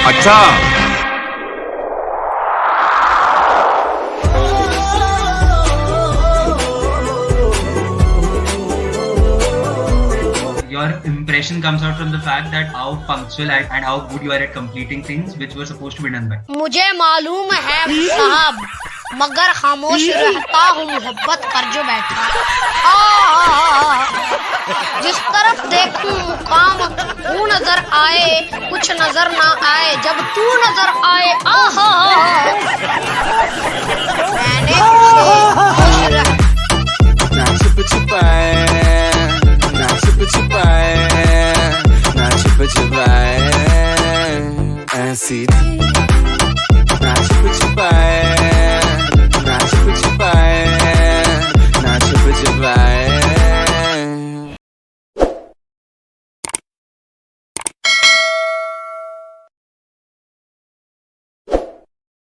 अच्छा, Your impression comes out from the fact that how punctual and how good you are at completing things which were supposed to be done by. मुझे मालूम है साहब, मगर खामोश रहता हूँ मोहब्बत कर जो बैठा। जिस तरफ देखूं मुकाम तू नजर आए, कुछ नजर ना आए जब तू नजर आए। आहा मैंने ऐसी